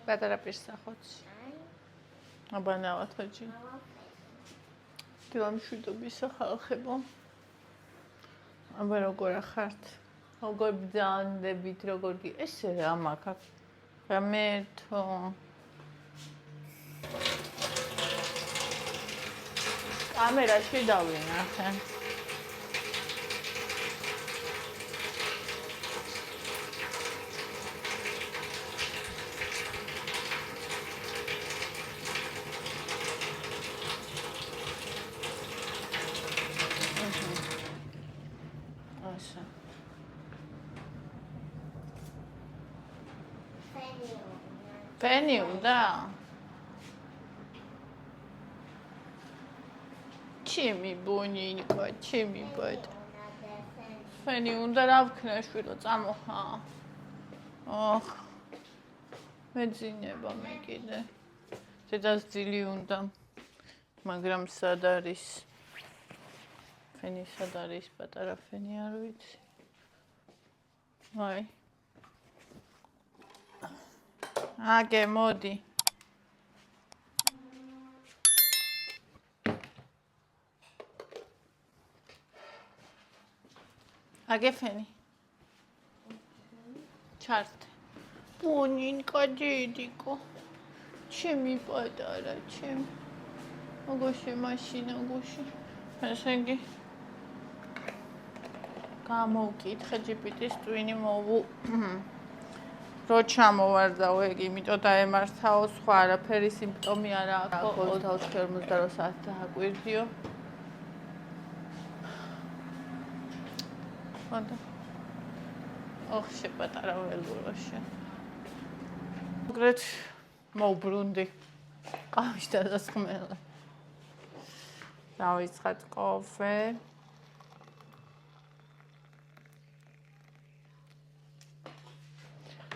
პატარა პირსახოთში. აბა ნავათოჯი. დილამშვიდობის ხალხებო. აბა როგორ ახართ? როგორ ბრძანდებით, როგორ ესე რა მაგ გამერთო. კამერაში დავინახე. Așa. Feniu, da. Ce mi bunică, ce mi băt. Feniu, dar avkne șvilo, țamoha. Oh. მეძინება მე კიდე. ზედაც ძილი უნდა. მაგრამ სად არის? ფენი სად არის? პატარა ფენი არ ვიცი. აი. აგე მოდი. აგე ფენი. ჩარტ. Бунинка, дедико. Ჩემი პატარა, ჩემი.ოგოში მაშინა,ოგოში. ესენგი. გამოვკითხე GPT-ს ტვინი მოვუ. რო ჩამოვარდაო ეგ, იმიტომ დაემართაო, სხვა არაფერი სიმპტომი არა აქვს. 24-48 საათი დააკვირდიო. ხოდა. ოხ, შეპატარა ველუროში. Concret, მოვბრუნდი. ყავის დასასხმელი. დავიცხად კოფე.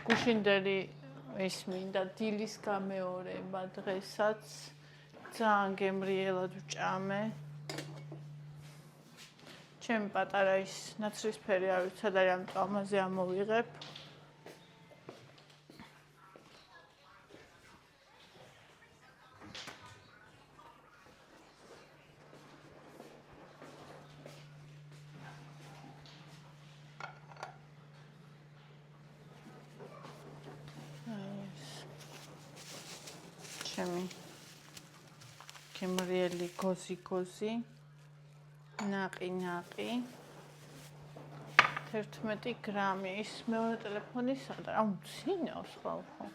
გუშინდელი ის მინდა დილის გამეორება დღესაც. ძალიან გემრიელად ვჭამე. ჩემი პატარა ის ნაცრისფერი არ ვიცი, სადარი ამ წამაზე ამოვიღებ. ჩემი გემრიელი გოზი ნაყი 11 გრამი ის მეორე ტელეფონი სადა რა მძინავს ხალხო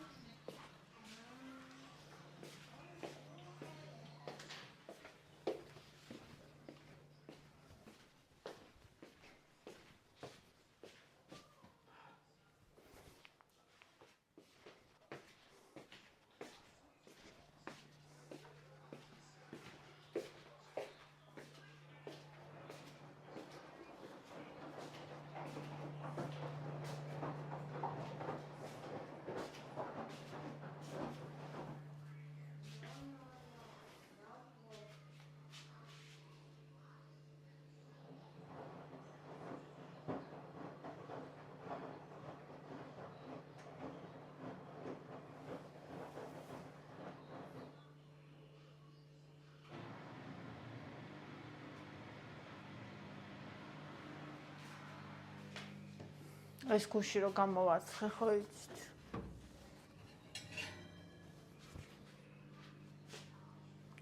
ეს გუში რო გამოვაცხე ხო იცით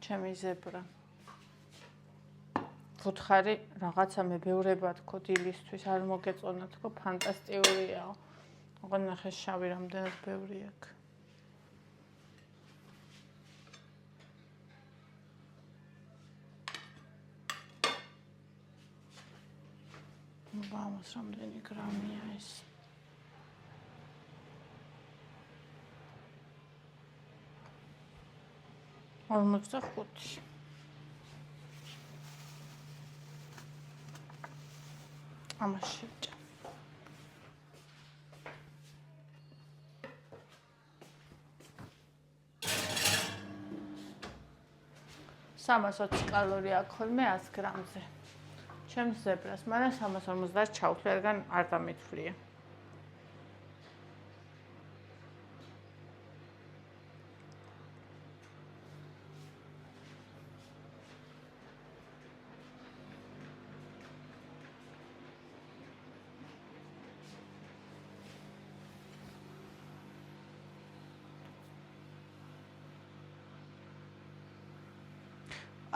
ჩემი ზებრა ვუთხარი რაღაცა მებეურება თქო დილისთვის არ მოგეწონა თქო ფანტასტიკურია ოღონდ ნახე შავი რამდენად ბევრი აქვს Vamos, რამდენი გრამია ეს? Ორმოცდახუთი. ამაში ვჭა. სამას 20 კალორია აქვს ხოლმე 100 გრამზე. ჩემს ზებრას, მაგრამ 350 ჩავთვლი, რადგან არ დამითვლია.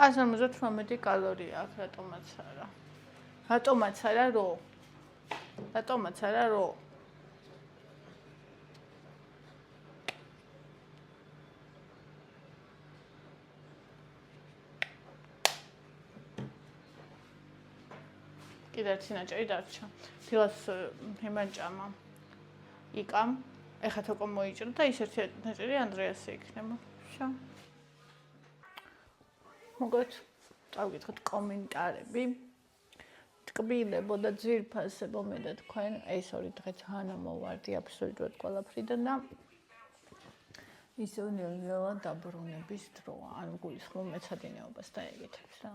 Ας 58 კალორია აქვს, რატომაც არა. რატომაც არა რო? რატომაც არა რო? კიდე ერთი ნაჭერი დარჩა. დილას იმანჭამა. იკამ, ეხლა თოკო მოიჭრა და ის ერთი ნაჭერი ანდრეასი იქნება. შა. მოგეთ წავკითხოთ კომენტარები. ტკბილებო და ძვირფასებო მე და თქვენ ეს ორი დღე ძალიან ამოვარდი აბსოლუტურად ყველაფრიდან და ისე ნელ-ნელა დაბრუნების დროა. ანუ გულისხმობ მეცადინეობას დაეკითხებს რა.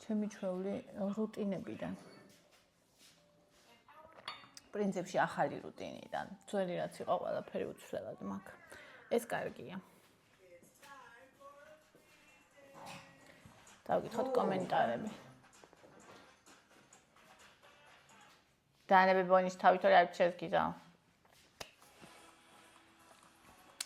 ჩემი ჩვეული რუტინებიდან. პრინციპში ახალი რუტინიდან. ძველი რაც იყო ყველაფერი უცვლელად მაქვს. ეს კარგია. დავკითხოთ კომენტარები. დანები ბონის თავით ორი არ შეგიზა.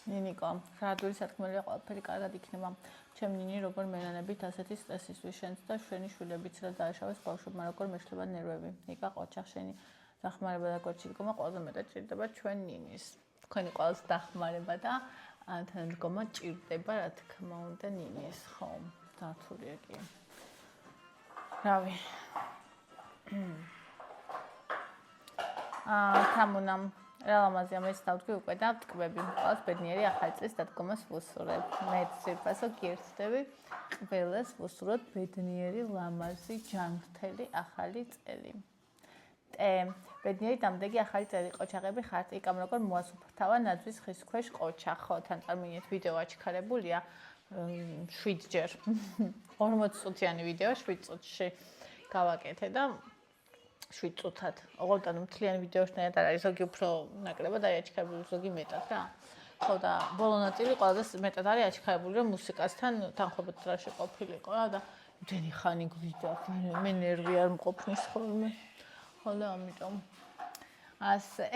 ნინიკო, რადული სათქმელია ყველაფერი კარგად იქნება. ჩემ ნინი როგორ მენანებით ასეთი სტრესისთვის შენც და შენი შვილებიც რა დააშავეს ბავშვებმა როგორ მეშლება ნერვები. ნიკა ყოჩახ შენი დახმარება და გორჩილგომა ყველაზე მეტად ჭირდება ჩვენ ნინის. თქვენი ყველაზე დახმარება და თანადგომა ჭირდება რა თქმა უნდა ნინის, ხო? დათულია კი. რავი. თამუნამ რა ლამაზია მეც დავდგი უკვე და ვტკბები. ყველას ბედნიერი ახალი წლის დადგომას ვუსურებ. მეც სირფასო გირჩდები. ყველას ვუსუროთ ბედნიერი, ლამაზი, ჯანმრთელი ახალი წელი. ბედნიერი დამდეგი ახალი წელი ყოჩაღები ხართ. იკამ როგორ მოასუფრთავა ნაძვის ხის ქვეშ ყოჩა. ხო, თან წარმინეთ ვიდეო აჩქარებულია. 7 ჯერ 40 წუთიანი ვიდეო 7 წუთში გავაკეთე და 7 წუთად. ოღონდ მთლიანი ვიდეოშნაირად არ არის, ზოგი უფრო ნაკლებად არის აჩქარებული, ზოგი მეტად რა. ხო და ბოლო ნაწილი ყველაზე მეტად არის აჩქარებული, რომ მუსიკასთან თანხმობით დრაში ყოფილიყო რა და იმდენი ხანი გვიდა, მე ნერვი არ მყოფნის ხოლმე. ხო და ამიტომ ასე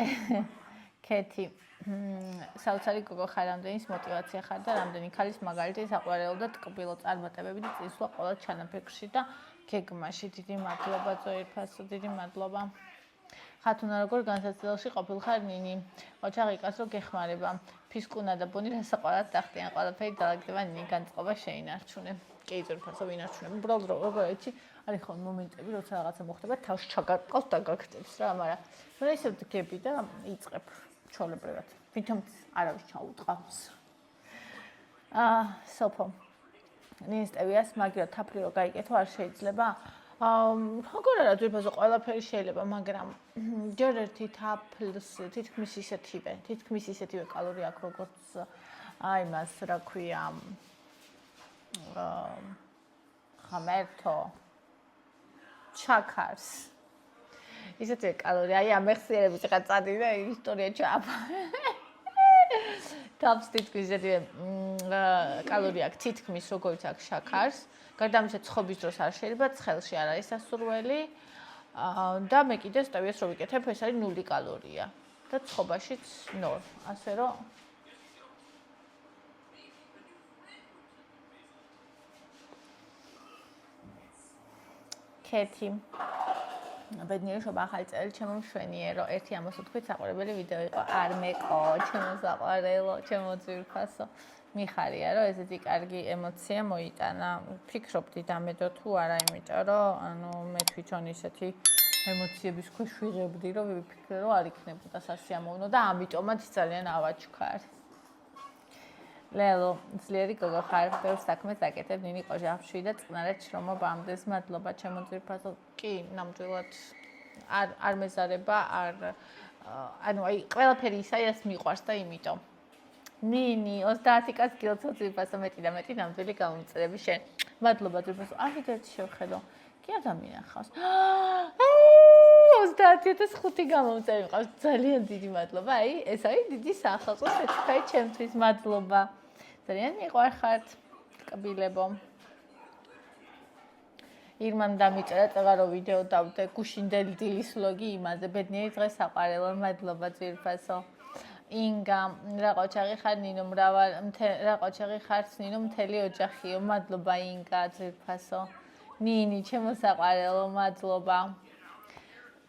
კეთი საოცარი გოგო ხარ, რამდენის მოტივაცია ხარ და რამდენი ქალის მაგალითი საყვარელო და ტკბილო წარმატებები და წინსვლა ყველა ჩანაფიქრში და გეგმაში. დიდი მადლობა ზოირფასო, დიდი მადლობა. ხათუნა როგორ განსაცდელში ყოფილხარ ნინი? ოჩაღიკას რო გეხმარება. ფისკუნა და ბუნი რასაყვარად დახტიან ყველაფერი დაალაგდება ნინი განწყობა შეინარჩუნე. კი ზოირფასო ვინარჩუნებ. უბრალოდ როგორ იცი, არის ხო მომენტები, როცა რაღაცა მოხდება, თავს ჩაგარყავს და გაგწევს რა, მაგრამ მე ისე ვდგები და იწყებ ჩოლებრივად. თვითონ არავის ჩაუტყავს. სოფო. ნინსტევიას მაგივრად თაფლი რო გაიკეთო არ შეიძლება? როგორ არა ძვირფასო ყველაფერი შეიძლება, მაგრამ ჯერ ერთი თაფლს თითქმის ისეთივე კალორია აქვს როგორც იმას რა ქვია ხამერთო ჩაქარს. ისეთივე კალორია, აი ამ მეხსიერების ხა წადი და ისტორია ჩააბა. თავს თითქმის ისეთივე კალორია აქვს თითქმის როგორც აქვს შაქარს. გარდა ამისა ცხობის დროს არ შეიძლება, ცხელში არ არის სასურველი. და მე კიდე სტევიას რო ვიკეთებ, ეს არის 0 კალორია და ცხობაშიც 0. ასე რომ კეთი ბედნიერი შობა ახალი წელი ჩემო მშვენიერო. ერთი ამას ვთქვით, საყვარებელი ვიდეო იყო. არ მეკო, ჩემო საყვარელო, ჩემო ძვირფასო. მიხარია, რომ ესეთი კარგი ემოცია მოიტანა. ფიქრობდი დამედო თუ არა, იმიტომ რომ ანუ მე თვითონ ისეთი ემოციების ქვეშ ვიღებდი, რომ ვიფიქრე, რომ არ იქნებოდა სასიამოვნო და ამიტომაც ძალიან ავაჩქარ. ლელო, ძლიერი გოგო ხარ, ბევრ საქმეს აკეთებ, ნინი ყოჟაფში და წყნარად შრომობამდე. მადლობა ჩემო ძვირფასო. კი, ნამდვილად არ მეზარება, ანუ აი ყველაფერი ისაიას მიყვარს და იმიტომ. ნინი 30 კაც კილოცო ძვირფასო მეტი და მეტი ნამდვილი გამომწერები შენ. მადლობა ძვირფასო. ამით ერთი შევხედო. კი ადამიანი ხავს. 30500 გამომწერი მყავს. ძალიან დიდი მადლობა. აი, ეს არის დიდი სახალხო სერტიფიკატი ჩემთვის. მადლობა. ძალიან მიყვარხართ. კბილებო. ირმამ დამიწერა წაღარო ვიდეო დავდე გუშინდელი დილის ვლოგი იმაზე. ბედნიერი დღე საყვარელო. მადლობა ძვირფასო. ინგა რა ყოჩაღი ხარ ნინო მრავალ რა ყოჩაღი ხარ ნინო მთელი ოჯახიო. მადლობა ინგა ძვირფასო. ნინი ჩემო საყვარელო. მადლობა.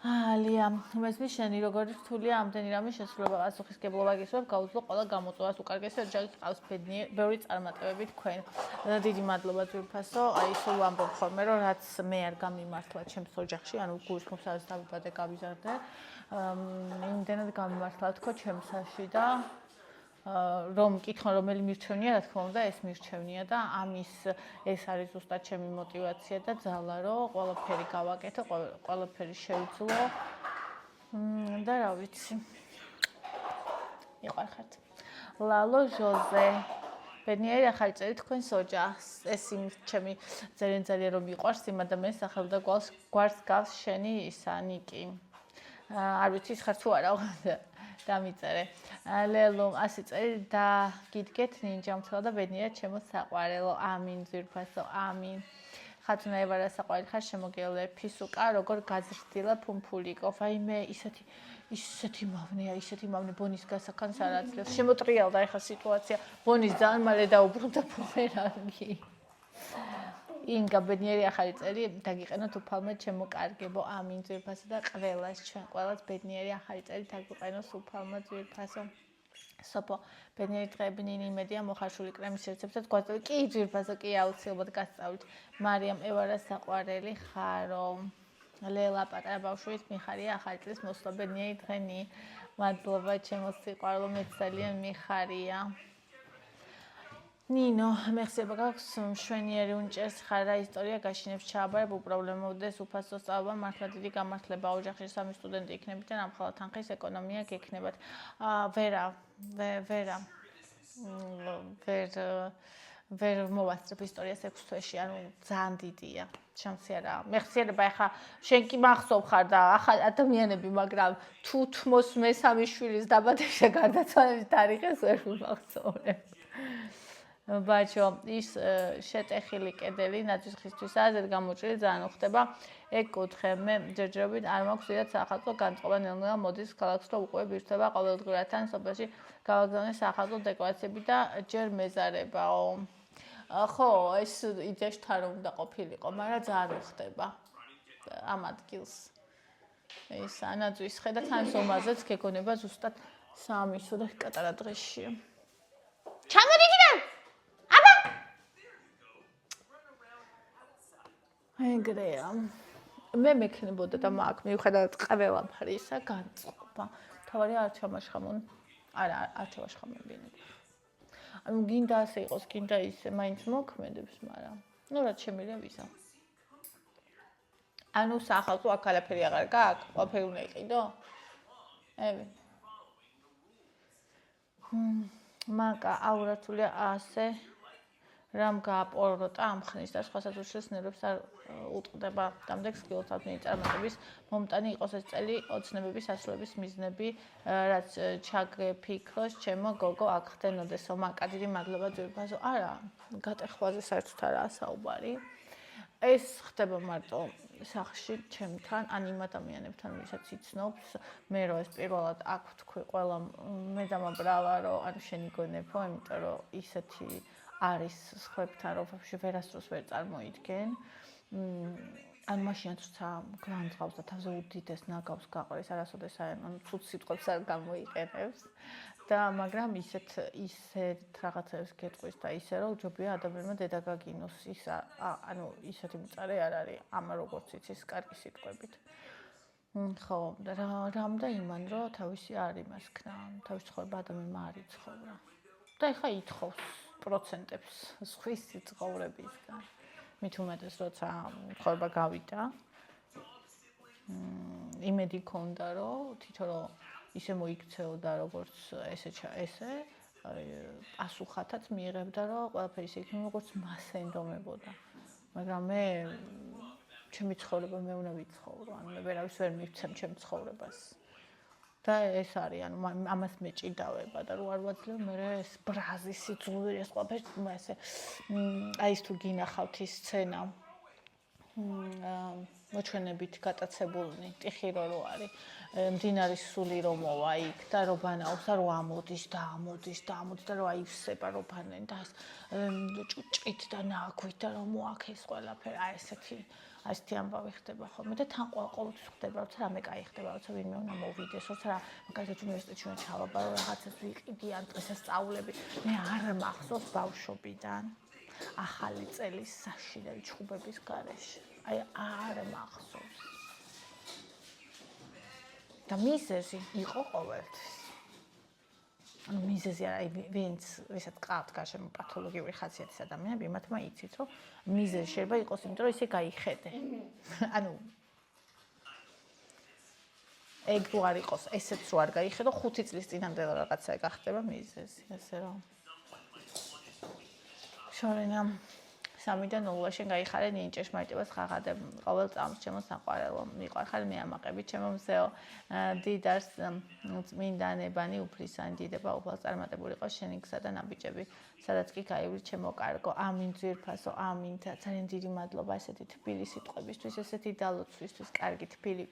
ალია, მესმის შენი როგორი რთულია ამდენი რამე შესრულება პასუხისგებლობა გისურვებ გაუძლო ყველა გამოწვევას უკარგესი ოჯახი ყავს ბევრი წარმატებები თქვენ. დიდი მადლობა ძვირფასო. აი სულ ვამბობ ხოლმე რომ რაც მე არ გამიმართლა ჩემს ოჯახში, ანუ გულისხმობს სადაც დავიბადე გავიზარდე, იმდენად გამიმართლა თქო ჩემსაში და რომ მკითხონ რომელი მირჩევნია, რა თქმა უნდა ეს მირჩევნია და ამის ეს არის ზუსტად ჩემი мотиваცია და ძალა რომ ყველაფერი გავაკეთო, ყველაფერი შევძლო და რა ვიცი. იყარხართ. ლალო ჟოზე. ბედნიერი ახალი წელი თქვენს ოჯახს. ეს ჩემი ძალიან რომ მიყვარს იმ ადამიანს ახალ და გვარს გავს შენი ისა ნიკი. არ ვიცი ხარ თუ არა დამიწერე. ლელო 100 წელი დაგიდგეთ ნინჯამთლა და ბედნიერად ჩემო საყვარელო. ამინ ძვირფასო. ამინ. ხათუნა ევარა საყვარელი ხარ შემოგევლე ფისუკა როგორ გაზრდილა ფუმფულიკო. აი მე ისეთი მავნე ბონის გასახანს არ აძლევს. შემოტრიალდა ეხა სიტუაცია. ბონის ძალიან მალე დაუბრუნდა ბუმერანგი. ინგა ბედნიერი ახალი წელი დაგიყენოთ უფალმე ჩემო კარგებო. ამინ ძვირფასო და ყველას ჩვენ ყველას ბედნიერი ახალი წელი დაგვიყენოს უფალმე ძვირფასო. სოფო ბედნიერი დღეები ნინი იმედია მოხარშული კრემის რეცეპტად გვაწევი. კი ძვირფასო კი აუცილებლად გასწავლით. მარიამ ევარა საყვარელი ხარო. ლელა პატარა ბავშვის მიხარია ახალი წლის მოსვლა ბედნიერი დღენი. მადლობა ჩემო სიყვარულო მეც ძალიან მიხარია. ნინო, მეხსება გაქვს მშვენიერი უნჭერს ხარ რა ისტორია გაშინებს ჩააბარებ უპრობლემოდეს უფასო სწავლება მართლა დიდი გამართლება ოჯახში სამი სტუდენტი იქნებით და ნამხლა თანხის ეკონომია გექნებათ. ვერ მოვასწრებ ისტორიას 6 თვეში, ანუ ძალიან დიდია. შანსი არა. მეხსიერება ეხა შენ კი მახსოვ ხარ და ახალ ადამიანები, მაგრამ თუ თმოს მესამე შვილის დაბადების და გარდაცვალების თარიღს ვერ მახსოვრებ. ბაჭო, ის შეტეხილი კედელი ნაძვისხისთვისაა, ზედ გამოჭრილი ძალიან უხდება. ეგ კუთხე, მე ჯერჯერობით არ მაქვს ვიდათ სახალხო განწყობა ნელ-ნელა მოდის ქალაქს და უყურებ ირთვება ყოველდღიურად ან სოფელში გავაგზავნე სახალხო დეკორაციები და ჯერ მეზარებაო. ხო, ეს იდეაშთან რომ უნდა ყოფილიყო, მაგრამ ძალიან უხდება ამ ადგილს. ეს ანაძვის ხე და თან ზომაზეც გეგონება ზუსტად სამისო და კატარა დღეშია. ჩამოდიდიდან! ეგრეა. მე მექნებოდა და მაქვს მიუხედავად ყველაფრისა განწყობა. თავარი არ ჩამაშხამონ. არა, არ ჩამაშხამებინები. ანუ გინდა ასე იყოს, გინდა ისე, მაინც მოქმედებს, მაგრამ ნუ რაც შემიძლია ვიზა. ანუ სახალხო აქ ყველაფერი აღარ გაქვს, ყველაფერი უნდა იყიდო? ევი. მაკა აურათულია ასე რამ გააპოროტა ამ ხნის და სხვა სათუშრის ნერვებს არ უტყდება. დამდეგს გილოცავთ მინი წარმატების მომტანი იყოს ეს წელი ოცნებების ასრულების მიზნები, რაც ჩაგეფიქროს ჩემო გოგო აქ ხდენოდესო. მაკა დიდი მადლობა ძვირფასო. არა, გატეხვაზე საერთოდ არაა საუბარი. ეს ხდება მარტო სახში ჩემთან, ან იმ ადამიანებთან, ვისაც იცნობს. მე რო ეს პირველად აქ თქვი ყველა მე დამაბრალა, რომ ანუ შენი გონებო, იმიტომ რომ ისეთი არის სხვებთან რომ ვერასდროს ვერ წარმოიდგენ. ანუ მაშინაც როცა განძღავს და თავზე უდიდეს ნაგავს გაყრის, არასოდეს ანუ ცუდ სიტყვებს არ გამოიყენებს. და მაგრამ ისეთ რაღაცებს გეტყვის და ისე რომ ჯობია ადამიანმა დედა გაგინოს. ის ანუ ისეთი მწარე არ არის ამ როგორც იცის კარგი სიტყვებით. ხო, რამ და იმან რომ თავისი არ იმასქნა, თავის ცხოვრება ადამიანმა არ იცხოვრა. და ეხა ითხოვს პროცენტებს სხვის ცხოვრებისგან. მით უმეტეს როცა ცხოვრება გავიდა. იმედი ქონდა რომ თვითონ რომ ისე მოიქცეოდა როგორც ესე პასუხათაც მიიღებდა რომ ყველაფერი ისე იქნება როგორც მას ენდომებოდა. მაგრამ მე ჩემი ცხოვრება მე უნდა ვიცხოვრო, ანუ მე ვერავის ვერ მივცემ ჩემ ცხოვრებას. და ეს არის, ანუ ამას მეჭიდავება და რო არ ვაძლევ, მე ეს ბრაზი სიძულვი ეს ყველაფერი ესე აი ის თუ გინახავთ ის სცენა მოჩვენებით გატაცებულნი, ტიხირო რო არის, მდინარის სული რომ მოვა იქ და რო ბანაობს და რო ამოდის და რო აივსება რო ბანენ და ჭუჭით და ნაქვით და რომ მოაქეს ყველაფერი, აი ესეთი ამბავი ხდება ხოლმე და თან ყოველთვის ხდება, როცა რამე კაი ხდება, როცა ვინმე უნდა მოვიდეს, როცა მაგალითად უნივერსიტეტში უნდა ჩავაბარო, რაღაცას ვიყიდი, ან დღესასწაულები, მე არ მახსოვს ბავშვობიდან ახალი წელის საშინელი ჩხუბების გარეშე. აი არ მახსოვს. და მიზეზი იყო ყოველთვის. ანუ მიზეზი აი ვინც ვისაც ყავთ გარშემო პათოლოგიური ხასიათის ადამიანები, მათმა იცით, რომ მიზეზი შეიძლება იყოს იმიტომ, რომ ისე გაიხედე. ანუ ეგ რო არ იყოს, ესეც რო არ გაიხედო, 5 წლის წინამდე რაღაცა გახდება მიზეზი, ესე რომ შორენა 3-დან 0 შენ გაიხარე ნინჭეშ მარტივას ხაღადებ ყოველ წამს ჩემო საყვარელო მიყვარხარ მე ამაყებით ჩემო მსეო დიდარს წმინდანებანი უფლისანი დიდება უფალს წარმატებული იყოს შენი გზა და ნაბიჯები სადაც კი გაივლი ჩემო კარგო ამინ ძვირფასო ამინ ძალიან დიდი მადლობა ესეთი თბილი სიტყვებისთვის ესეთი დალოცვისთვის კარგი თბილი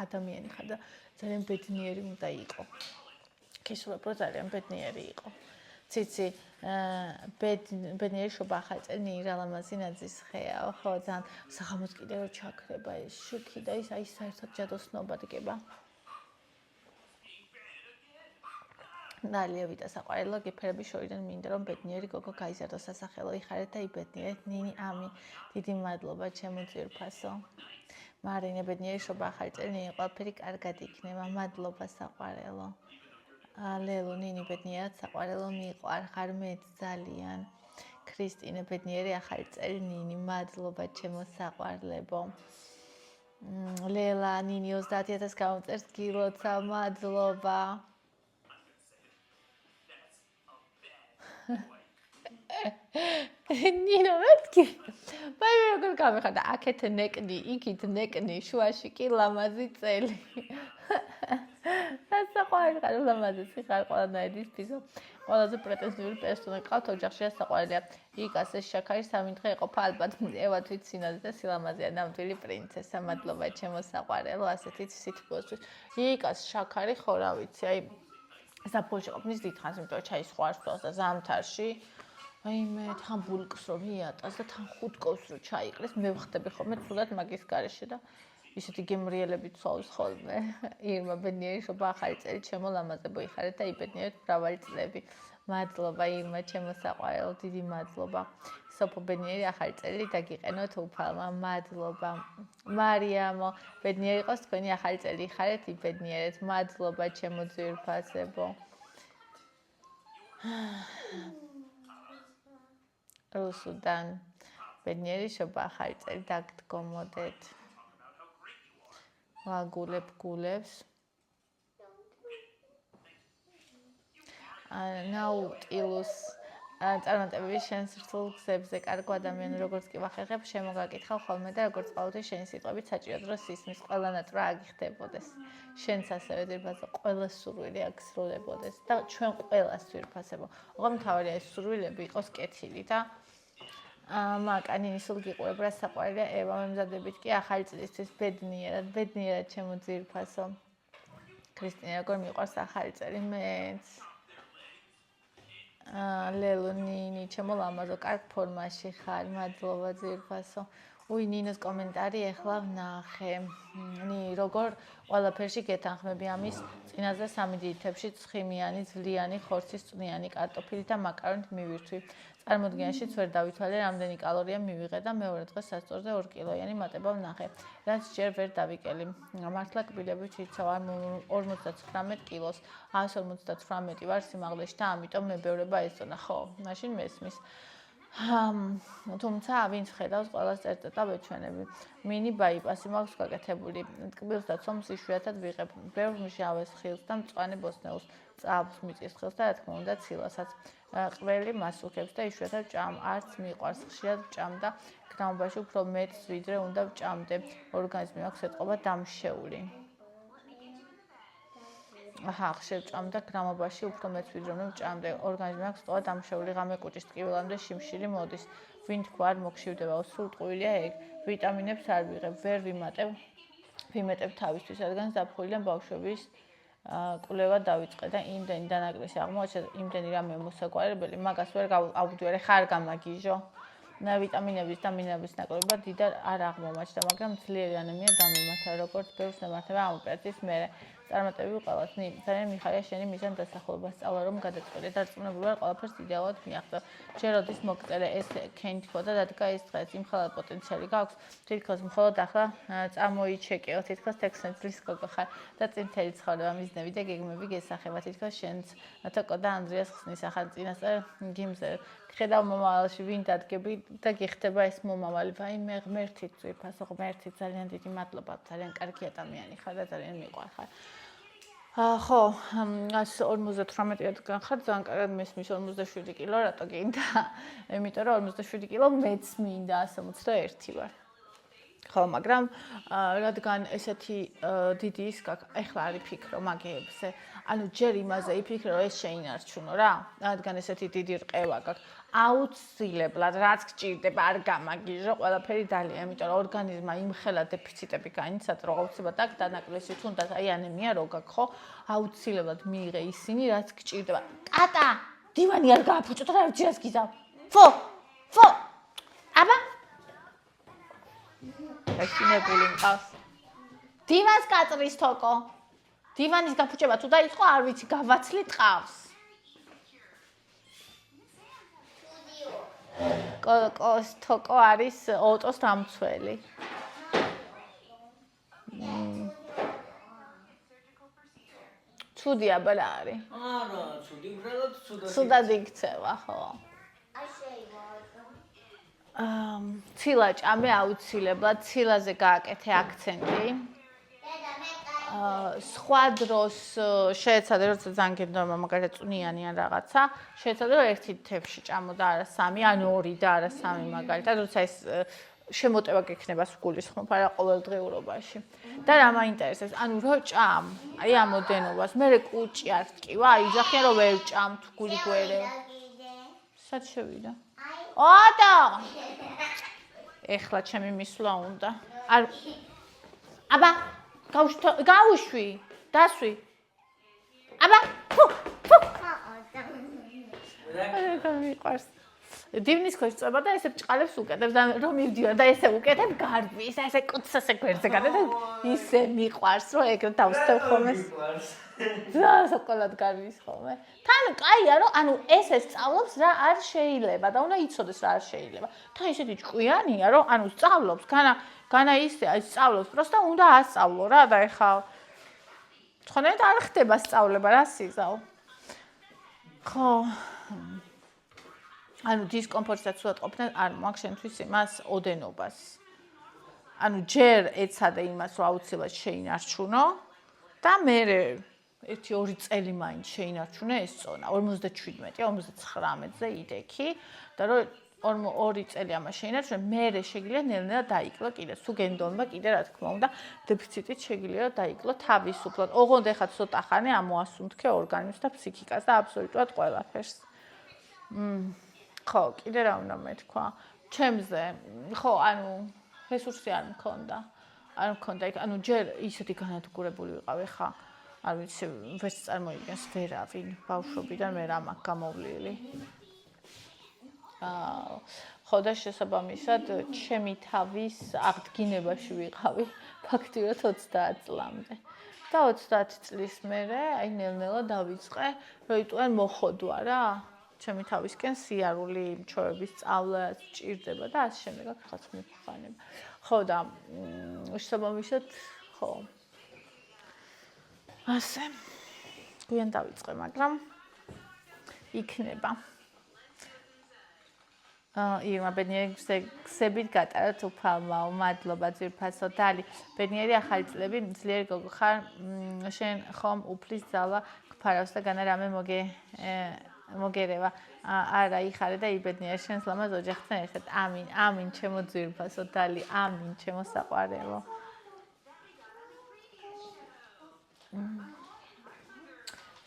ადამიანი ხარ და ძალიან ბედნიერი უნდა იყო ქისურვებ რომ ძალიან ბედნიერი იყო ციცი ბედნიერი შობა ხალწენი ირალამაზი ნაძის ხეა ხო ძალიან საღამოს კიდე რომ ჩაქრება ეს შუქი და ის აი საერთოდ ჯადოსნობა დგება ნალია ვიტა საყვარელო გიფერები შორიდან მინდა რომ ბედნიერი გოგო გაიზარდო სასახელო იხარეთ და იბედნიერეთ ნინი ამი დიდი მადლობა ჩემო ძვირფასო მარინე ბედნიერი შობა ხალწენი ყველაფერი კარგად იქნება მადლობა საყვარელო ლელო ნინი ბედნიერად საყვარელო მიყვარ ხარ მე ძალიან ქრისტინე ბედნიერი ახალი წელი ნინი მადლობა ჩემო საყვარლებო ლელა ნინი 30000 გამოწერს გილოცა მადლობა ნინო მეთქი მე როგორ გამიხარდა აქეთ ნეკნი იქით ნეკნი შუაში კი ლამაზი წელი საყვარელი ხარ ლამაზი ხარ ყველანაირის ფიზო ყველაზე პრეტენზიული პერსონა ყავთ ოჯახშია საყვარელია იკას ეს შაქარი 3 დღე ეყოფა ალბათ ევა თვით სინაძე და სილამაზეა ნამდვილი პრინცესა მადლობა ჩემო საყვარელო ასეთი სითბოსთვის იკას შაქარი ხო რა ვიცი აი საფულში ყოფნის დიდხანს იმიტომ ჩაის ხვარს თავს და ზამთარში აი მე თან ბულკს რომ იატას და თან ხუთკოს რომ ჩაიყრეს მე ვხდები ხოლმე თუდად მაგის გარეშე და ისეთი გემრიელები ცხოვს ხოლმე ირმა ბედნიერი შობა ახალი წელი ჩემო ლამაზებო იხარეთ და იბედნიერეთ მრავალი წლები მადლობა ირმა ჩემო საყვარელო დიდი მადლობა სოფო ბედნიერი ახალი წელი დაგიყენოთ უფალმა მადლობა მარიამო ბედნიერი იყოს თქვენი ახალი წელი იხარეთ იბედნიერეთ მადლობა ჩემო ძვირფასებო რუსუდან ბედნიერი შობა ახალი წელი დაგდგომოდეთ ვაგულებ გულებს ნაუტილუს წარმატებების შენს რთულ გზებზე კარგო ადამიანი როგორც კი ვახერხებ შემოგაკითხავ ხოლმე და როგორც ყოველთვის შენი სიტყვებით საჭირო დროს ისმის ყველა ნატრა აგიხდებოდეს შენს ასევე ძირფასო ყველა სურვილი აგსრულებოდეს და ჩვენ ყველას ძირფასებო ოღონდ მთავარია ეს სურვილები იყოს კეთილი და მაკანინი სულ გიყურებ რა საყვარელია ევა მემზადებით კი ახალი წლისთვის ბედნიერად ჩემო ძირფასო ქრისტინე როგორ მიყვარს ახალი წელი მეც ლელო ნინი ჩემო ლამაზო კარგ ფორმაში ხარ მადლობა ძირფასო უი ნინოს კომენტარი ეხლა ვნახე ნი როგორ ყველაფერში გეთანხმები ამის წინაზე 3 დიეთებში ცხიმიანი ძლიანი ხორცის წვნიანი კარტოფილი და მაკარონით მივირთვი წარმოდგენაშიც ვერ დავითვალე რამდენი კალორია მივიღე და მეორე დღეს სასწორზე 2 კილოიანი მატება ვნახე რაც ჯერ ვერ დავიკელი მართლა კბილებით იცავ 59 კილოს 158 ვარ სიმაღლეში და ამიტომ მებევრება ესწონა ხო მაშინ მესმის თუმცა ვინც ხედავს ყველას წერდა და ბეჩვენები. მინი ბაიპასი მაქვს გაკეთებული. ტკბილს და ცომს იშვიათად ვიღებ. ბევრ მჟავეს ხილს და მწვანე ბოსტნეულს. წაბს მიწის ხილს და რა თქმა უნდა ციlaსაც. ყველი მას უხებს და იშვიათად ჭამ. არც მიყვარს ხშირად ჭამ და გრამობაში უფრო მეტს ვიდრე უნდა ვჭამდე. ორგანიზმი აქვს ეთყობა დამშეული. ხშირ ჭამ და გრამობაში უფრო მეტს ვიდრე უნდა ვჭამდე. ორგანიზმი აქვს ეთყობა დამშეული. ღამე კუჭის ტკივილამდე შიმშილი მოდის. ვინ თქვა არ მოგშივდება, სრულტყუილია ეგ. ვიტამინებს არ ვიღებ, ვერ ვიმეტებ თავისთვის, რადგან ზაფხულიდან ბავშვების კვლევა დავიწყე და იმდენი დანაკლისი აღმოაჩნდა, იმდენი რამე მოსაგვარებელი, მაგას ვერ გავაუდგე, ხარ გამაგიჟო. ვიტამინების და მინერალების ნაკლებობა დიდად არ აღმომაჩნდა, მაგრამ ძლიერი ანემია დამემართა, როგორც ბევრს ემართება ამ ოპერაციის მერე. წარმატებები ყველას. ძალიან მიხარია შენი მიზან დასახულება, სწავლა რომ გადაწყვეტე და რწმუნებული ვარ ყველაფერს იდეალურად მიაღწევ. ჯერ როდის მოგწერე ეს ქენი თქო და დადგა ეს დღეს, იმხელა პოტენციალი გაქვს, თითქოს მხოლოდ ახლა წამოიჩეკეო, თითქოს 16 წლის გოგო ხარ და წინ მთელი ცხოვრება მიზნები და გეგმები გესახება, თითქოს შენც თოკო და ანდრიას ხსნის ახალ წინასწარ გიმზე. ხედავ მომავალში ვინ დადგები და გიხდება ეს მომავალი. ვაი მე ღმერთით ძვირფასო, ღმერთით ძალიან დიდი მადლობა, ძალიან კარგი ადამიანი ხარ და ძალიან მიყვარხარ. ხო, 158 ადგან ხარ, ძალიან კარგად მესმის 47 კილო, რატო გინდა? იმიტომ რომ 47 კილო მეც მინდა 161 ვარ. ხო, მაგრამ რადგან ესეთი დიდი ის გაქვს, ეხლა არის ფიქრო მაგებზე. ანუ ჯერ იმაზე იფიქრე, რომ ეს შეინარჩუნო რა, რადგან ესეთი დიდი რყევა გაქვს. აუცილებლად რაც გჭირდება არ გამაგიჟო, ყველაფერი დალია, იმიტომ რომ ორგანიზმმა იმხელა დეფიციტები განიცადა, რომ აუცილებლად აქ დანაკლისი თუნდაც აი ანემია რო გაქვს, ხო? აუცილებლად მიიღე ისინი, რაც გჭირდება. კატა, დივანი არ გააფუჭოთ რა ვჯერს გიზავ. ფო! აბა ეშინებული მყავს. დივანს კაწრის თოკო. დივანის გაფუჭება თუ დაიწყო, არ ვიცი, გავაცლი ტყავს. თოკო არის ოტოს დამცველი. ცუდი აბა არის. არა, ცუდი უბრალოდ ცუდად იქცევა, ხო. ცილა ჭამე აუცილებლად, ცილაზე გააკეთე აქცენტი. სხვა დროს შეეცადე, როცა ძალიან გენდორმა მაგალითად წვნიანი ან რაღაცა, შეეცადე რომ ერთი თევში ჭამო და არა სამი, ან ორი და არა სამი მაგალითად, როცა ეს შემოტევა გექნება სგულისხმობ არა ყოველდღიურობაში. და რა მაინტერესებს, ანუ რო ჭამ, აი ამ ოდენობას, მე კუჭი არ ტკივა, აი იძახიან რომ ვერ ჭამ თუ გული გვერე. სად შევიდა? ოტო! ეხლა ჩემი მისვლა უნდა. არ აბა გავუშვი, დასვი. აბა, ფუ. რა მიყვარს. დივნის ქვეშ წובה და ესე ბჭყალებს უკეთებს და რომ მივდივარ და ესე უკეთებ გარბის, ესე კუცს ესე გვერდზე გადა და ისე მიყვარს, რომ ეგრე დავსწევ ხოლმე. და სოკოლად გარბის ხოლმე. თან კაია რომ ანუ ესე სწავლობს რა არ შეიძლება და უნდა იცოდეს რა არ შეიძლება. თან ისეთი ჭკვიანია რომ ანუ სწავლობს, განა ისე აი სწავლობს, просто უნდა ასწავლო რა და ეხა ცხონეთ არ ხდება სწავლება რა სიზავ. ხო. ანუ დისკომფორტსაც სულად ყოფნა არ მაქვს შენთვის იმას ოდენობას. ანუ ჯერ ეცადე იმას რომ აუცილებლად შეინარჩუნო და მე 1-2 წელი მაინც შეინარჩუნე ეს წონა 57-59-ზე იდექი და რომ 2 წელი ამას შეინარჩუნე მე შეგვიძლია ნელ-ნელა დაიკლო კიდე სულ გენდონმა კიდე რა თქმა უნდა დეფიციტით შეგვიძლია დაიკლო თავისუფლად ოღონდ ეხა ცოტა ხანი ამოასუნთქე ორგანიზმს და ფსიქიკას და აბსოლუტურად ყველაფერს. ხო, კიდე რა უნდა მეთქვა? ჩემზე, ხო, ანუ რესურსი არ მქონდა. ანუ ჯერ ისეთი განადგურებული ვიყავი ხა. არ ვიცი, ვერც წარმოიგენს ვერავინ ბავშვობიდან მე რა მაქვს გამოვლილი. ხო და შესაბამისად, ჩემი თავის აღდგინებაში ვიყავი ფაქტიურად 30 წლამდე. და 30 წლის მერე, აი ნელ-ნელა დავიწყე, რომ იტყვიან მოხოდვა რა. ჩემი თავისკენ სიარული, მჩვევების სწავლა სჭირდება და ასე შემდეგ რაღაც მიფხანება. ხო და შესაბამისად, ხო. ასე. გვიან დავიწყე, მაგრამ იქნება. ირმა ბედნიერი გზებით გატაროთ უფალმაო, მადლობა ძვირფასო დალი. ბედნიერი ახალი წლები, ძლიერი გოგო ხარ, შენ ხომ უფლის ძალა გფარავს და განა რამე მოგერევა. არა, იხარე და იბედნიერი შენს ლამაზ ოჯახთან ერთად. ამინ, ამინ, ჩემო ძვირფასო დალი, ამინ, ჩემო საყვარელო.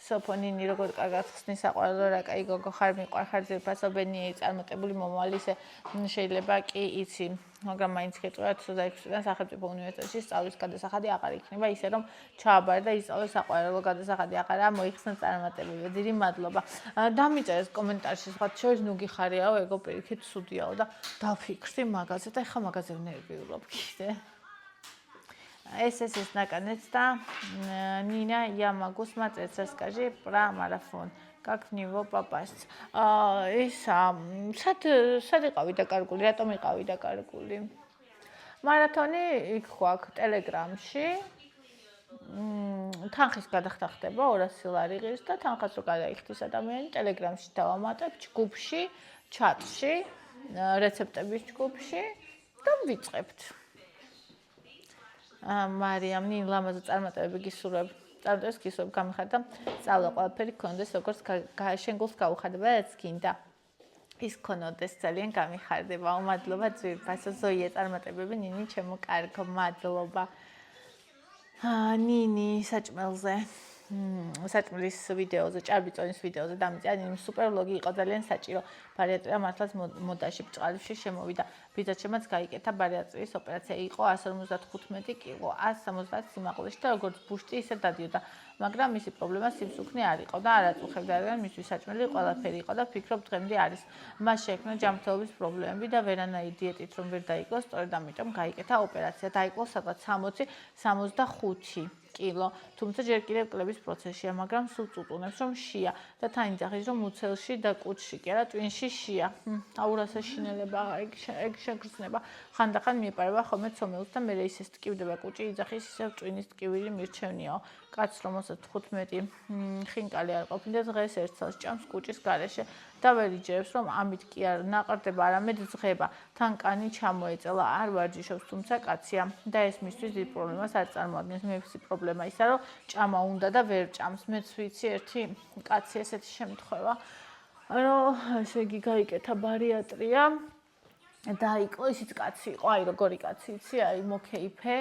სოფონინი როგორ კარგად ხსნის საყვარელო რა კაი გოგო ხარ მიყვარხარ ძირფასო ბედნიერი წარმატებული მომავალი ისე შეიძლება კი იცი მაგრამ მაინც გეტყვია 26 წლიდან სახელმწიფო უნივერსიტეტში სწავლის გადასახადი აღარ იქნება ისე რომ ჩააბარე და ისწავლე საყვარელო გადასახადი აღარა მოიხსნა წარმატებები დიდი მადლობა დამიწერეს კომენტარში სხვა შორის ნუ გიხარიაო ეგო პირიქით ცუდიაო და დაფიქრდი მაგაზე და ეხა მაგაზე ნერვიულობ კიდე ეს наконец და ნინა ямагус матрица скажи про марафон как в него попасть სად იყავი დაკარგული რატომ იყავი დაკარგული მარათონი იქ ხوك ტელეგრამში თანხის გადახდა ხდება 200 ლარი ღირს და თანხას რო გადაიხდის ადამიანი ტელეგრამში დავამატებ ჯგუფში ჩატში რეცეპტების ჯგუფში და ვიწყებთ მარიამ ნინ ლამაზო წარმატებები გისურვებ. წარმატებებს გისურვებ გამიხარდა სწავლა ყველაფერი გქონდეს როგორც შენ გულს გაუხარდება რაც გინდა. ის გქონოდეს ძალიან გამიხარდება. მადლობა ძვირფასო ზოია წარმატებები ნინი ჩემო კარგო მადლობა. ნინი საჭმელზე საჭმლის ვიდეოზე, ჭარბიწონის ვიდეოზე დამიწია ნინი სუპერ ვლოგი იყო ძალიან საჭირო. ბარიატრია მართლაც მოდაში ბჭყალებში შემოვიდა. ბიძაჩემაც გაიკეთა ბარიატრიის ოპერაცია იყო 155 კილო, 170 სიმაღლეში და როგორც ბუშტი ისე დადიოდა. მაგრამ მისი პრობლემა სიმსუქნე არ იყო და არ აწუხებდა, რადგან მისთვის საჭმელი ყველაფერი იყო და ფიქრობ დღემდე არის. მას შეექმნა ჯანმრთელობის პრობლემები და ვერანაირი დიეტით რომ ვერ დაიკლო, სწორედ ამიტომ გაიკეთა ოპერაცია. დაიკლო სადღაც 60-65 კილო, თუმცა ჯერ კიდევ კლების პროცესია, მაგრამ სულ წუწუნებს რომ შია და თან იძახის რომ მუცელში და კუჭში კი არა ტვინში შია. აურასა შინელება ეგ შეგრძნება. ხანდახან მიეპარება ხოლმე ცომელს და მე ისე ტკივდება კუჭი, იძახის ისევ ტვინის ტკივილი მირჩევნიაო. კაც რომელსაც 15 ხინკალი არ ყოფნიდა დღეს ერთ წელს ჭამს კუჭის გარეშე და ვერ იჯერებს რომ ამით კი არ ნაყრდება, არამედ ძღება. თან კანი ჩამოეწელა, არ ვარჯიშობს, თუმცა კაცია და ეს მისთვის დიდ პრობლემას არ წარმოადგენს. მეფსი პრობლემა ისა რომ ჭამა უნდა და ვერ ჭამს. მეც ვიცი ერთი კაცი ესეთი შემთხვევა. ანუ ესე იგი გაიკეთა ბარიატრია. დაიკლო ისიც კაცი იყო, აი როგორი კაცი იცი, აი მოკეიფე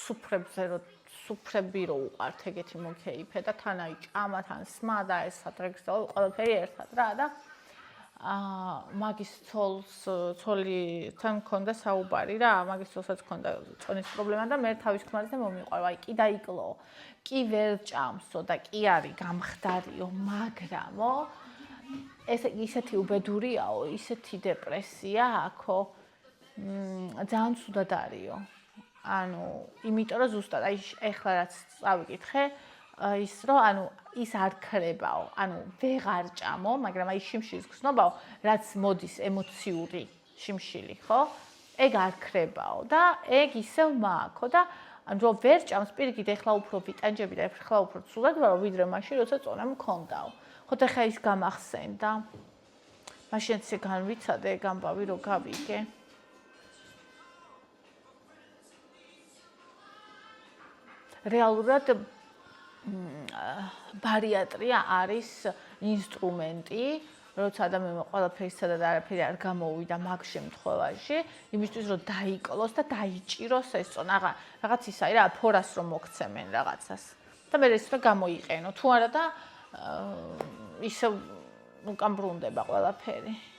სუფრები რო უყართ ეგეთი მოკეიფე და თან აი ჭამა თან სმა და ეს სატრექსტო ყველაფერი ერთად რა და მაგის ცოლთან მქონდა საუბარი რა მაგის ცოლსაც მქონდა წონის პრობლემა და მე თავის ქმარზე მომიყვარო აი კი დაიკლო კი ვერ ჭამსო და კი არის გამხდარიო მაგრამო ეს ისეთი უბედურიაო ისეთი დეპრესია აქო ძალიან ცუდად არისო ანუ იმიტომ რომ ზუსტად აი ეხლა რაც წავიკითხე ის რომ ანუ ის არ ქრებაო ანუ ვეღარ ჭამო მაგრამ აი შიმშილის გრძნობაო რაც მოდის ემოციური შიმშილი ხო ეგ არ ქრებაო და ეგ ისევ მააქო და ანუ რომ ვერ ჭამს პირიქით ეხლა უფრო ვიტანჯები და ეხლა უფრო ცუდად ვარო ვიდრე მაშინ როცა წონა მქონდაო ხო და ხა ის გამახსენდა მაშინ ისე განვიცადე ეგ ამბავი რომ გავიგე რეალურად ბარიატრია არის ინსტრუმენტი, როცა ადამიანმა ყველაფერი სადად არაფერი არ გამოვიდა მაგ შემთხვევაში, იმისთვის რომ დაიკლოს და დაიჭიროს ეს წონა, რაღაც ისაა რა, ფორას რომ მოგცემენ რაღაცას. და მე ეს რა გამოიყენო, თუ არა და ისე უკამბრუნდება ყველაფერი.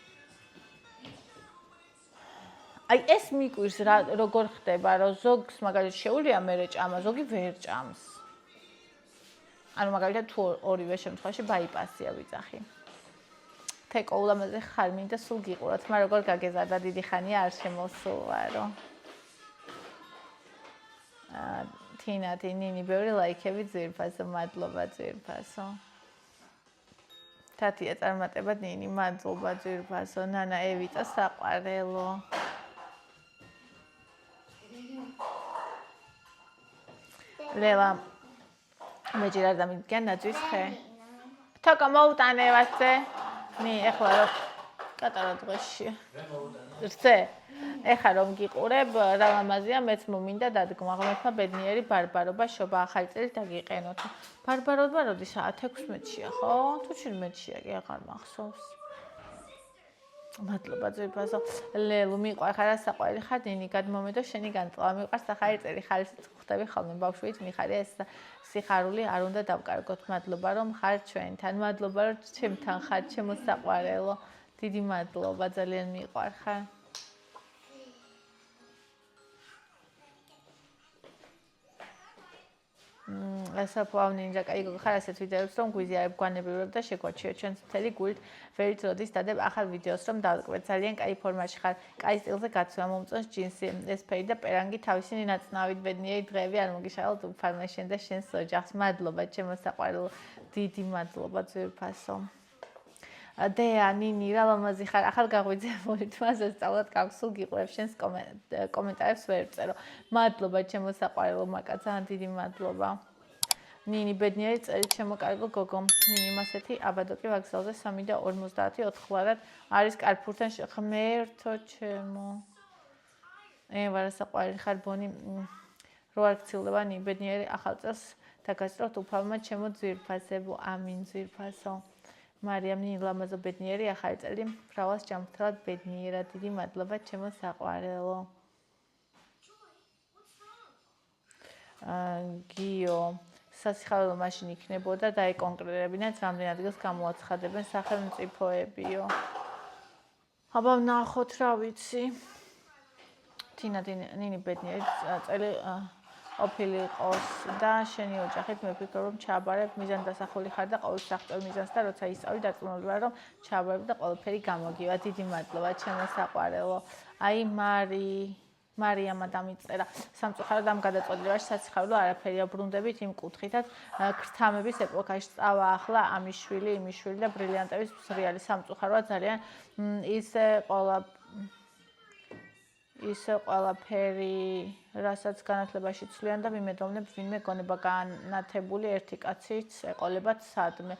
აი ეს მიკვირს რა როგორ ხდება რომ ზოგს მაგალითად შეუძლია მერე ჭამა ზოგი ვერ ჭამს ანუ მაგალითად თუ ორივე შემთხვევაში ბაიპასია ვიძახი თეკო ულამაზე ხარ მინდა სულ გიყუროთ მაგრამ როგორ გაგეზარდა დიდი ხანია არ შემოსულვარო თინა ნინი ბევრი ლაიქები ძვირფასო მადლობა ძვირფასო თათია წარმატება ნინი მადლობა ძვირფასო ნანა ევიტა საყვარელო ლელა მე ჯერ არ დამიგიან ნაძვის ხე თოკო მოუტანე ვასე ნი ეხლა პატარა დღეში. რცე. ეხლა რომ გიყურებ, რა ლამაზია, მეც მომინდა დადგმა. ღმერთმა ბედნიერი ბარბარობა შობა ახალი წელი დაგიყენოთ. ბარბარობა როდის? 16-მეთშია, ხო? თუ 17-მეთშია, კი აღარ მახსოვს. მადლობა ძვირფასო. ლელუ მიყვარხარ რა საყვარელი ხარ, ნინი გადმომედო შენი განწყობა. მიყვარს ახალი წელი, ხალისით ხვდები ხოლმე ბავშვით, მიხარია ეს სიხარული არ უნდა დავკარგოთ. მადლობა რომ ხარ ჩვენთან. მადლობა რომ ჩემთან ხარ, ჩემო საყვარელო. დიდი მადლობა, ძალიან მიყვარხარ. ასაფავნინჯა კაი გხარ ასეთ ვიდეოებს რომ გვიზიარებ გვანებრივებ და შეგვაჩიო ჩვენს მთელი გულით ვერით როდის დადებ ახალ ვიდეოს რომ დავკვეთ ძალიან კაი ფორმაში ხარ კაი სტილზე გაცვლა მომწონს ჯინსი ეს ფერი და პერანგი თავისინი ნაცნავით ბედნიერი დღეები არ მოგიშალოთ უფალმა შენ და შენს ოჯახს მადლობა ჩემო საყვარელო დიდი მადლობა ძვირფასო დეა ნინი რა ლამაზი ხარ ახალ გაღვიძებული თვას ესწავლად გაგსულ გიყურებ შენს კომენტარებს ვერ ვწერო მადლობა ჩემო საყვარელო მაკა ძალიან დიდი მადლობა ნინი ბედნიერი წელი ჩემო კარგო გოგო ნინი მასეთი აბადოკი ვაგზალზე 3 და 50 4 არის კარფურთან ღმერთო ჩემო ვარა საყვარელი ხარ ბონი რო არ გცილდება ნინი ბედნიერი ახალ წელს დაგასწროთ უფალმა ჩემო ძვირფასებო ამინ ძვირფასო მარიამ ნინი ლამაზო ბედნიერი ახალი წელი მრავალს ჯანმრთელად ბედნიერად დიდი მადლობა ჩემო საყვარელო გიო სასიხარულო მაშინ იქნებოდა დაეკონკრეტებინათ რამდენ ადგილს გამოაცხადებენ სახელმწიფოებიო აბა ნახოთ რა ვიცი თინა ნინი ბედნიერი წელი ოფილი ყოს და შენი ოჯახით მიფიქრობ რომ ჩააბარებ მიზან დასახული ხარ და ყოველ სახტო მიზანს და როცა ისწავლი დარწმუნებული რომ ჩააბარებ და ყველაფერი გამოგივა დიდი მადლობა ჩემო საყვარელო აი მარიამა დამიწერა სამწუხაროდ ამ გადაწყვეტილებაში სასიხარულო არაფერია ბრუნდებით იმ კუთხითაც ქრთამების ეპოქაში წავა ახლა ამის შვილი იმის შვილი და ბრილიანტების სრიალი სამწუხაროა ძალიან ისე ყველაფერი რასაც განათლებაში ცვლიან და მიმედოვნებ ვინმე გონება განათებული ერთი კაციც ეყოლებათ სადმე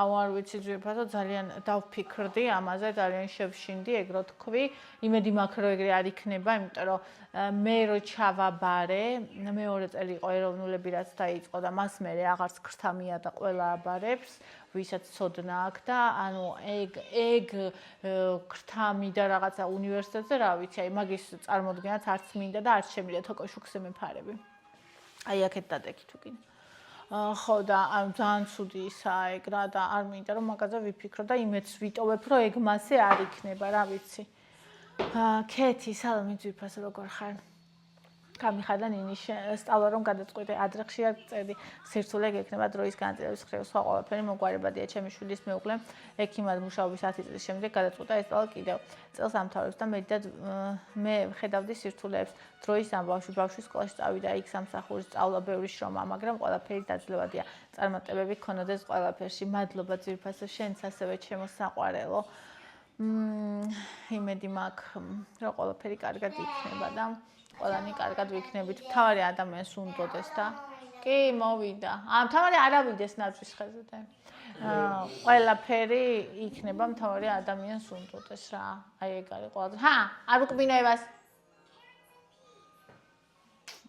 აუ არ ვიცი ძვირფასო ძალიან დავფიქრდი ამაზე ძალიან შევშინდი ეგ რო თქვი იმედი მაქვს რომ ეგრე არ იქნება იმიტომ რომ მე რო ჩავაბარე მეორე წელი იყო ეროვნულები რაც დაიწყო და მას მე აღარც ქრთამია და ყველა აბარებს ვისაც ცოდნა აქვს და ანუ ეგ ქრთამი და რაღაცა უნივერსიტეტზე რა ვიცი აი მაგის წარმოდგენაც არც მინდა და არც შემიძლია თოკოშუქზე მეფარები აი აქეთ დადექი თუ კიდე ხო და ძალიან ცუდი ისაა ეგ რა და არ მინდა რომ მაგაზე ვიფიქრო და იმედს ვიტოვებ რომ ეგ მასე არ იქნება რა ვიცი ქეთი სალამი ძვირფასო როგორ ხარ გამიხარდა ნინი სწავლა რომ გადაწყვეტე ადრე ხშირად წერდი სირთულე გექნება დროის განაწილების ხრივ სხვა ყველაფერი მოგვარებადია ჩემი შვილის მეუღლე ექიმად მუშაობის 10 წლის შემდეგ გადაწყვეტა ესწავლა კიდევ წელს ამთავრებს და მე ხედავდი სირთულეებს დროის ამბავში ბავშვი სკოლაში წავიდა იქ სამსახურის სწავლა ბევრი შრომა მაგრამ ყველაფერი დაძლებადია წარმატებები ქონოდეს ყველაფერში მადლობა ძვირფასო შენც ასევე ჩემო საყვარელო იმედი მაქვს რომ ყველაფერი კარგად იქნება და ყველანი კარგად ვიქნებით. თავარი ადამიანს უნდოდეს და კი მოვიდა. თავარი არ ავიდეს ნაძვის ხეზზე. ყველაფერი იქნება თავარი ადამიანს უნდოდეს რა. აი ეგ არის ყველაზე. არ უკბინოებას.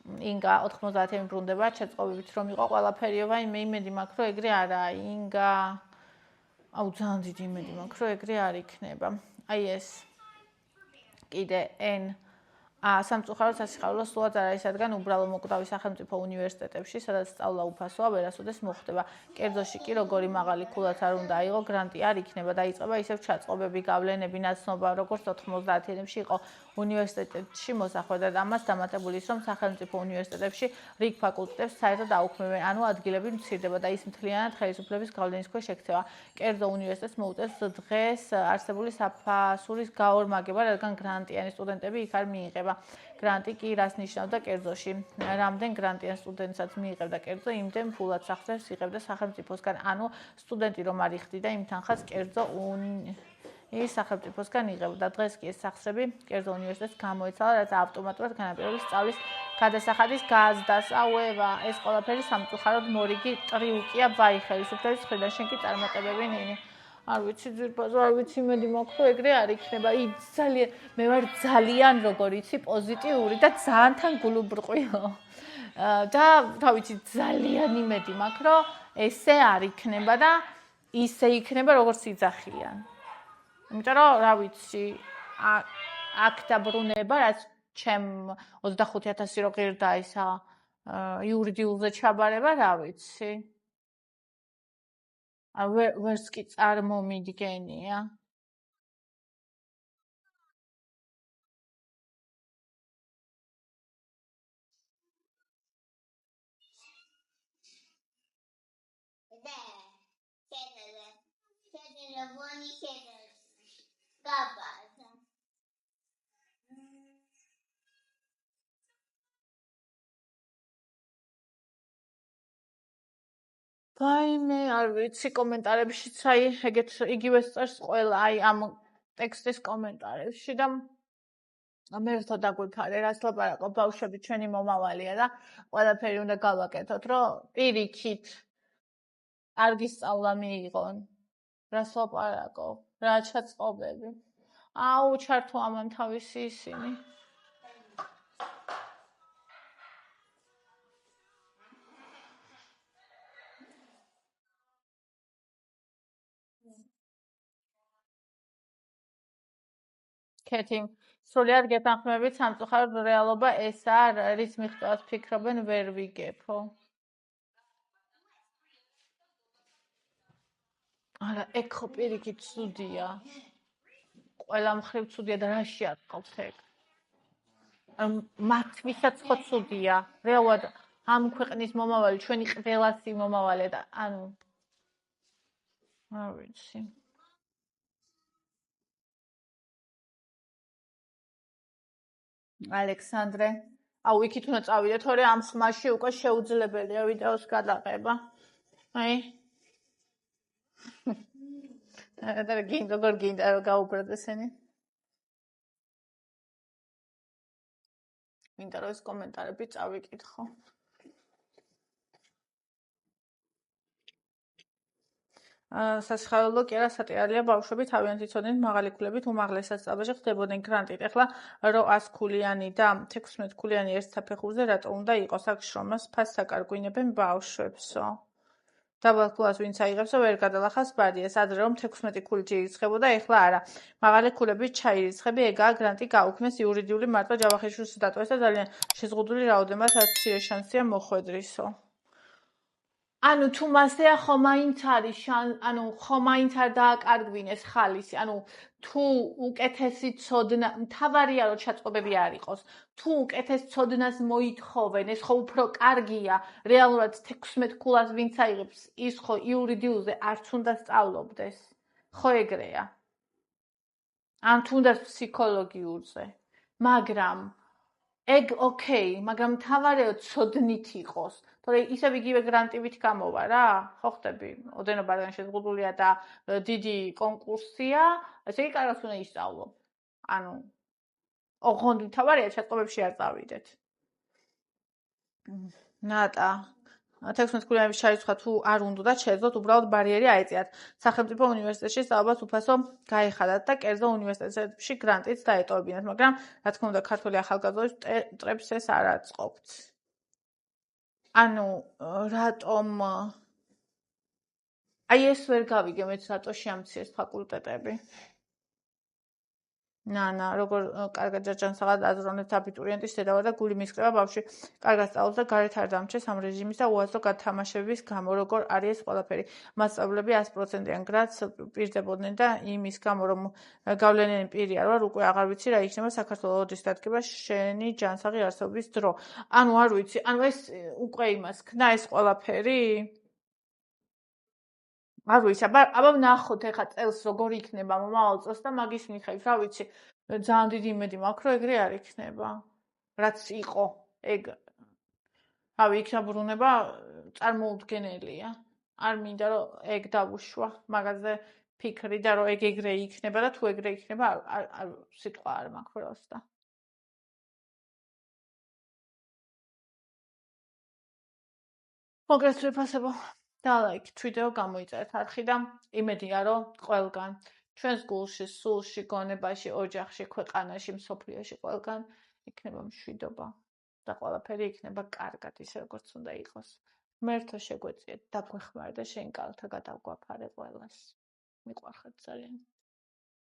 ინგა 90-იანი ბრუნდება ჩაწყობებით რომ იყო ყველაფერიობა მე იმედი მაქვს რომ ეგრე არაა. ინგა აუ ძალიან დიდი იმედი მაქვს რომ ეგრე არ იქნება. აი ეს კიდე n სამწუხაროდ სასიხარულო სულაც არ არის რადგან უბრალო მოკვდავი სახელმწიფო უნივერსიტეტებში სადაც სწავლა უფასოა ვერასოდეს მოხდება კერძოში კი როგორი მაღალი ქულაც არ უნდა აიღო გრანტი არ იქნება დაიწყება ისევ ჩაწყობები გავლენები ნაცნობა როგორც 90-იანებში იყო უნივერსიტეტში მოსახვე და ამას დამატებული ის რომ სახელმწიფო უნივერსიტეტებში რიგ ფაკულტეტებს საერთოდ აუქმებენ ანუ ადგილები მცირდება და ის მთლიანად ხელისუფლების გავლენის ქვეშ ექცევა კერძო უნივერსიტეტს მოუწევს დღეს არსებული საფასურის გაორმაგება რადგან გრანტიანი სტუდენტები იქ არ მიიღება გრანტი კი რას ნიშნავდა კერძოში რამდენ გრანტიან სტუდენტსაც მიიღებდა კერძო იმდენ ფულად სახსრებს იღებდა სახელმწიფოსგან ანუ სტუდენტი რომ არ იხდიდა იმ თანხას კერძო ის სახელმწიფოსგან იღებდა დღეს კი ეს სახსრები კერძო უნივერსიტეტს გამოეცალა რაც ავტომატურად განაპირობებს სწავლის გადასახადის გაზრდასავევა ეს ყველაფერი სამწუხაროდ მორიგი ტრიუკია ბაი ხელისუფლების მხრიდან შენ კი წარმატებები ნინი არ ვიცი ძვირფასო, არ ვიცი იმედი მაქვს, რომ ეგრე არ იქნება. ძალიან მე ვარ ძალიან როგორ იცი პოზიტიური და ძალიან თან გულუბრყვიო. და რა ვიცი ძალიან იმედი მაქვს, რომ ესე არ იქნება და ისე იქნება როგორც იძახიან. იმიტომ რომ რა ვიცი აქ დაბრუნება რაც ჩემ 25000 რო ღირდა ისა იურიდიულზე ჩაბარება რა ვიცი. ვერც კი წარმომიდგენია. ვაიმე, არ ვიცი კომენტარებშიც აი ეგეთ იგივე წერს ყველა აი ამ ტექსტის კომენტარებში და მე ერთო დაგვიფარე რას ლაპარაკობ ბავშვები ჩვენი მომავალია და ყველაფერი უნდა გავაკეთოთ რომ პირიქით კარგი სწავლა მიიღონ რას ლაპარაკობ რა ჩაწყობები აუ ჩართო ამან თავისი ისინი კეთი სრულად გეთანხმებით სამწუხაროდ რეალობა ესაა რის მიღწევას ფიქრობენ ვერ ვიგებო არა ეგ ხო პირიქით ცუდია ყველა მხრივ ცუდია და რაში აწყობს ეგ მათთვისაც ხო ცუდია რეალურად ამ ქვეყნის მომავალი ჩვენი ყველასი მომავალია და ანუ არ ვიცი ალექსანდრე აუ იქით უნდა წავიდე თორე ამ ხმაში უკვე შეუძლებელია ვიდეოს გადაყება აი და როგორ გინდა რომ გაუბრალდე ესენი მინდა რომ ეს კომენტარები წავიკითხო სასიხარულო კი არა სატირალია ბავშვები თავიანთი ცოდნით მაღალი ქულებით უმაღლეს სასწავლებელში ხდებოდნენ გრანტით ეხლა რო 100 ქულიანი და 16 ქულიანი ერთ საფეხურზე რატო უნდა იყოს აქ შრომას ფასს აკარგვინებენ ბავშვებსო დაბალ ქულას ვინც აიღებსო ვერ გადალახავს ბადიას ადრე რომ 16 ქულით ირიცხებოდა ეხლა არა მაღალი ქულებით ჩაირიცხები ეგაა გრანტი გაუქმეს იურიდიული მარტო ჯავახიშვილს დატოვეს და ძალიან შეზღუდული რაოდენობას რაც მცირე შანსია მოხვედრისო ანუ თუ მასეა ხომ მაინც არის ანუ ხომ მაინც არ დააკარგვინეს ხალისი ანუ თუ უკეთესი ცოდნა მთავარია რომ ჩაწყობები არ იყოს თუ უკეთეს ცოდნას მოითხოვენ ეს ხო უფრო კარგია რეალურად 16 ქულას ვინც აიღებს ის ხო იურიდიულზე არც უნდა სწავლობდეს ხო ეგრეა ან თუნდაც ფსიქოლოგიურზე მაგრამ ეგ ოკეი მაგრამ მთავარია ცოდნით იყოს თორე ისევ იგივე გრანტივით გამოვა რა ხო ხდები ოდენობადან შეზღუდულია და დიდი კონკურსია ესე იგი კარგად უნდა ისწავლო ანუ ოღონდ მთავარია ჩატყობებში არ წავიდეთ ნატა 16 ქულიანების ჩარიცხვა თუ არ უნდა შეეძლოთ უბრალოდ ბარიერი აეწიათ სახელმწიფო უნივერსიტეტში სწავლებას უფასო გაეხადათ და კერძო უნივერსიტეტებში გრანტით დაეტოვებინათ მაგრამ რა თქმა უნდა ქართული ახალგაზრდობის ტრებს ეს არ აწყობთ ანუ რატომ აი ეს ვერ გავიგე მეც რატო შეამციეს ფაკულტეტები ნანა როგორ კარგად ჯაჯანსაღად აზროვნებს აბიტურიენტის შედავა და გული მისკრება ბავშვი კარგად სწავლობს და გარეთ არ დამრჩეს ამ რეჟიმის და უაზრო გათამაშების გამო როგორ არის ეს ყველაფერი მასწავლებლები 100%-იან გრადს პირდებოდნენ და იმის გამო რომ გავლენიანი პირი არ ვარ უკვე აღარ ვიცი რა იქნება საქართველოს ოდის დადგება შენი ჯანსაღი არსებობის დრო ანუ არ ვიცი ანუ ეს უკვე იმას ქნა ეს ყველაფერი არ ვიცი, აბა ვნახოთ ეხა წელს როგორ იქნება მომავალ წელს და მაგის მიხედვით, რა ვიცი, ძალიან დიდი იმედი მაქვს, რომ ეგრე არ იქნება. რაც იყო, ეგ რავი, იქ დაბრუნება წარმოუდგენელია. არ მინდა რომ ეგ დავუშვა, მაგაზე ფიქრი და რომ ეგრე იქნება და თუ ეგრე იქნება, არ სიტყვა არ მაქვს პროსტა. მოგესწრაფებო. და ლაიქით ვიდეო გამოიწერეთ არხი და იმედია რომ ყველგან ჩვენს გულში, სულში, გონებაში, ოჯახში, ქვეყანაში, მსოფლიოში ყველგან იქნება მშვიდობა და ყველაფერი იქნება კარგად ისე როგორც უნდა იყოს. ღმერთო შეგვეციეთ, დაგვეხმარა და შენ კალთა გადავგვაფარე ყველას. მიყვარხართ ძალიან.